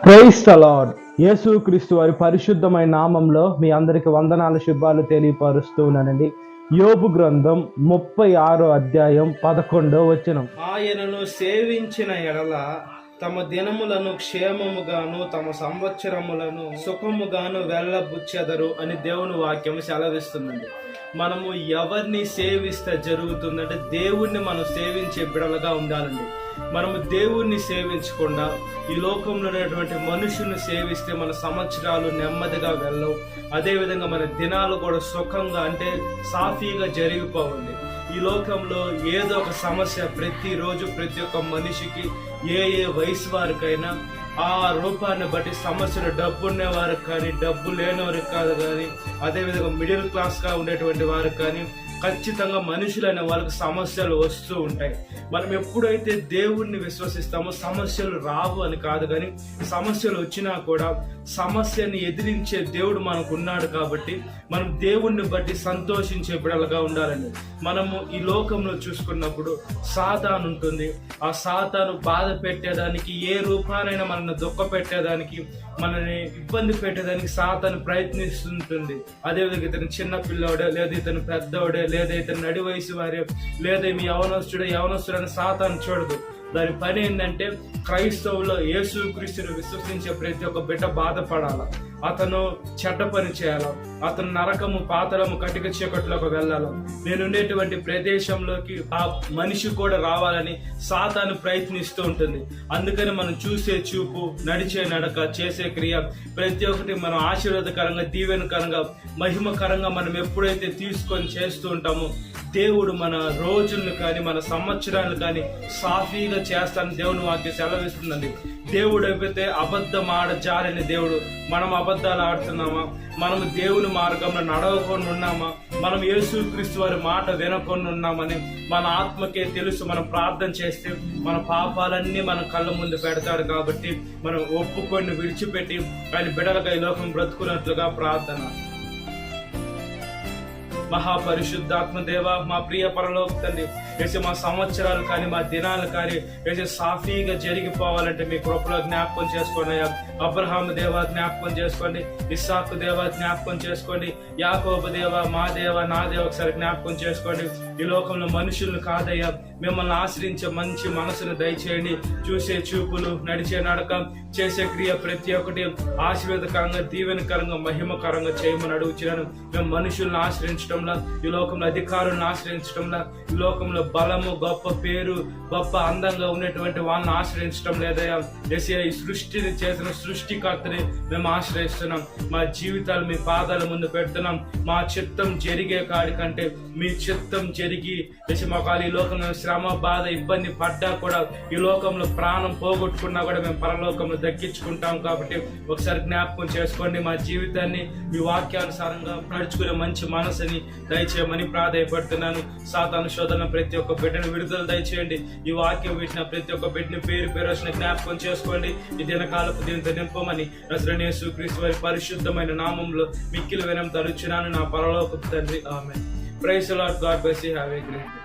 Praise the lord. యేసుక్రీస్తు వారి పరిశుద్ధమైన నామంలో మీ అందరికి వందనాలు శుభాలు తెలియపరుస్తున్నానండి. యోబు గ్రంథం 36 అధ్యాయం 11 వచనం. ఆయనను సేవించిన ఎడల తమ దినములను క్షేమముగాను తమ సంవత్సరములను సుఖముగాను వెళ్ళబుచ్చెదరు అని దేవుని వాక్యం సెలవిస్తుందండి. మనము ఎవరిని సేవిస్తే జరుగుతుందంటే దేవుణ్ణి మనం సేవించే బిడలుగా ఉండాలండి. మనము దేవుణ్ణి సేవించకుండా ఈ లోకంలో ఉన్నటువంటి మనుషుల్ని సేవిస్తే మన సంవత్సరాలు నెమ్మదిగా వెళ్ళవు. అదేవిధంగా మన దినాలు కూడా సుఖంగా అంటే సాఫీగా జరిగిపోవండి. ఈ లోకంలో ఏదో ఒక సమస్య ప్రతిరోజు ప్రతి ఒక్క మనిషికి ఏ వయసు వారికైనా ఆ రూపాన్ని బట్టి సమస్యలు డబ్బు ఉండేవారికి కానీ డబ్బు లేనివారికి కాదు కానీ అదేవిధంగా మిడిల్ క్లాస్గా ఉండేటువంటి వారికి కానీ ఖచ్చితంగా మనుషులైన వాళ్ళకి సమస్యలు వస్తూ ఉంటాయి. మనం ఎప్పుడైతే దేవుణ్ణి విశ్వసిస్తామో సమస్యలు రావు అని కాదు, కానీ సమస్యలు వచ్చినా కూడా సమస్యని ఎదిరించే దేవుడు మనకు ఉన్నాడు కాబట్టి మనం దేవుణ్ణి బట్టి సంతోషించే బిడలుగా ఉండాలండి. మనము ఈ లోకంలో చూసుకున్నప్పుడు సాతాను ఉంటుంది. ఆ సాతాను బాధ పెట్టేదానికి ఏ రూపానైనా మనల్ని దుఃఖ పెట్టేదానికి మనల్ని ఇబ్బంది పెట్టేదానికి సాతాను ప్రయత్నిస్తుంటుంది. అదేవిధంగా ఇతను చిన్న పిల్లవాడే లేదా ఇతను పెద్దవాడే లేదా ఇతను నడి వయసు వారే లేదా మీ యవనస్తుడు అని సాతాను చూడదు. దాని పని ఏంటంటే క్రైస్తవులో యేసుక్రీస్తుని విశ్వసించే ప్రతి ఒక్క బిడ్డ బాధపడాల, అతను చెడ్డ పని చేయాల, అతను నరకము పాతలము కటిక చీకట్లోకి వెళ్ళాలి, నేను ఉండేటువంటి ప్రదేశంలోకి ఆ మనిషి కూడా రావాలని సాతాను ప్రయత్నిస్తూ ఉంటుంది. అందుకని మనం చూసే చూపు, నడిచే నడక, చేసే క్రియ ప్రతి ఒక్కటి మనం ఆశీర్వాదకరంగా దీవెనకరంగా మహిమకరంగా మనం ఎప్పుడైతే తీసుకొని చేస్తూ ఉంటామో దేవుడు మన రోజులను కానీ మన సంవత్సరాలను కానీ సాఫీగా చేస్తానని దేవుని వాక్యం సెలవిస్తుందండి. దేవుడు అయిపోతే అబద్ధం ఆడజాలని దేవుడు. మనం అబద్ధాలు ఆడుతున్నామా? మనము దేవుని మార్గంలో నడవకుండా ఉన్నామా? మనం యేసుక్రీస్తు వారి మాట వినకుండా ఉన్నామని మన ఆత్మకే తెలుసు. మనం ప్రార్థన చేస్తే మన పాపాలన్నీ మన కళ్ళ ముందు పెడతాడు కాబట్టి మనం ఒప్పుకొని విడిచిపెట్టి ఆయన బిడలుగా ఈ లోకం బ్రతుకున్నట్లుగా ప్రార్థన. మహాపరిశుద్ధాత్మ దేవ, మా ప్రియ పరలోక తండ్రి, వేసే మా సంవత్సరాలు కానీ మా దినాలు కానీ వేసే సాఫీగా జరిగిపోవాలంటే మీ కృపలో జ్ఞాపకం చేసుకోండి అయ్యా. అబ్రహాము దేవ జ్ఞాపకం చేసుకోండి, ఇస్సాకు దేవ జ్ఞాపకం చేసుకోండి, యాకోబు దేవ మా దేవ నా దేవ ఒకసారి జ్ఞాపకం చేసుకోండి. ఈ లోకంలో మనుషులను కాదయ్యా, మిమ్మల్ని ఆశ్రయించే మంచి మనసును దయచేయండి. చూసే చూపులు, నడిచే నడక, చేసే క్రియ ప్రతి ఒక్కటి ఆశీర్వాదకరంగా దీవెనకరంగా మహిమకరంగా చేయమని అడుగుతున్నాను. మేము మనుషులను ఆశ్రయించడంలా, ఈ లోకంలో అధికారులను ఆశ్రయించడంలా, ఈ లోకంలో బలము, గొప్ప పేరు, గొప్ప అందంగా ఉన్నటువంటి వాళ్ళని ఆశ్రయించడం లేదయ్యా. యేసయ్యా, ఈ సృష్టిని చేసిన సృష్టికర్తని మేము ఆశ్రయిస్తున్నాం. మా జీవితాలు మీ పాదాల ముందు పెడుతున్నాం. మా చిత్తం జరిగే కాడి కంటే మీ చిత్తం జరిగి మాకు ఈ లోకంలో శ్రమ, బాధ, ఇబ్బంది పడ్డా కూడా ఈ లోకంలో ప్రాణం పోగొట్టుకున్నా కూడా మేము పరలోకంలో దక్కించుకుంటాం. కాబట్టి ఒకసారి జ్ఞాపకం చేసుకోండి. మా జీవితాన్ని మీ వాక్యానుసారంగా నడుచుకునే మంచి మనసుని దయచేయమని ప్రాధాయపడుతున్నాను. సాతాను శోధన ప్రతి ఒక్క బిడ్డను విడుదల దయచేయండి. ఈ వాక్యం వింటున్న ప్రతి ఒక్క బిడ్డని పేరు వచ్చిన జ్ఞాపకం చేసుకోండి. ఈ దినకాలపు దీనితో నింపమని నజరేయుడైన యేసుక్రీస్తు వారి పరిశుద్ధమైన నామంలో మిక్కిలి వినయం తరుచున్నాను నా పరలోకపు తండ్రి. Amen. Praise the lord. God bless you. Have a great day.